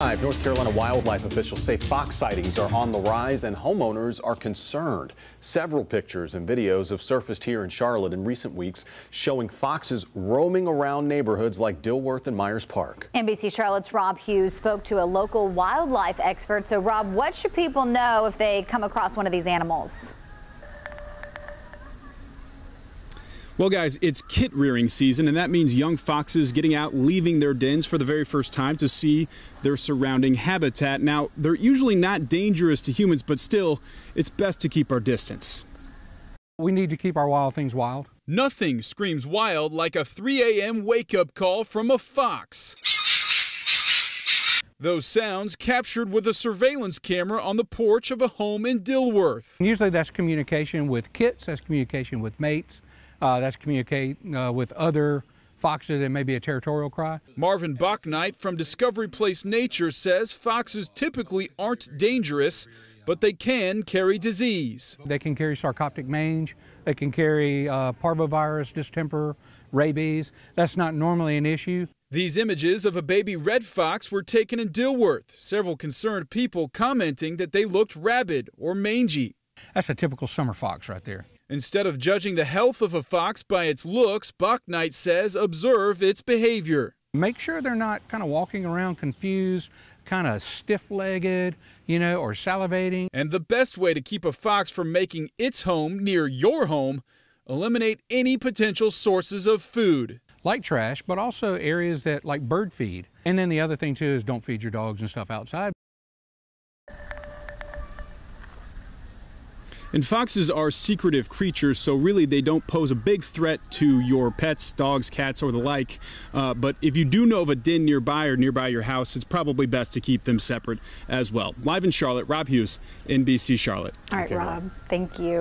North Carolina wildlife officials say fox sightings are on the rise and homeowners are concerned. Several pictures and videos have surfaced here in Charlotte in recent weeks showing foxes roaming around neighborhoods like Dilworth and Myers Park. NBC Charlotte's Rob Hughes spoke to a local wildlife expert. So Rob, what should people know if they come across one of these animals? Well, guys, it's kit rearing season, and that means young foxes getting out, leaving their dens for the very first time to see their surrounding habitat. Now, they're usually not dangerous to humans, but still, it's best to keep our distance. We need to keep our wild things wild. Nothing screams wild like a 3 a.m. wake-up call from a fox. Those sounds captured with a surveillance camera on the porch of a home in Dilworth. Usually that's communication with kits, that's communication with mates. That's communicate with other foxes. It may be a territorial cry. Marvin Bachnight from Discovery Place Nature says foxes typically aren't dangerous, but they can carry disease. They can carry sarcoptic mange. They can carry parvovirus, distemper, rabies. That's not normally an issue. These images of a baby red fox were taken in Dilworth. Several concerned people commenting that they looked rabid or mangy. That's a typical summer fox right there. Instead of judging the health of a fox by its looks, Bachnight says observe its behavior. Make sure they're not kind of walking around confused, kind of stiff-legged, or salivating. And the best way to keep a fox from making its home near your home, eliminate any potential sources of food. Like trash, but also areas that like bird feed. And then the other thing too is don't feed your dogs and stuff outside. And foxes are secretive creatures, so really they don't pose a big threat to your pets, dogs, cats, or the like. But if you do know of a den nearby or nearby your house, it's probably best to keep them separate as well. Live in Charlotte, Rob Hughes, NBC Charlotte. All right, Rob. Thank you.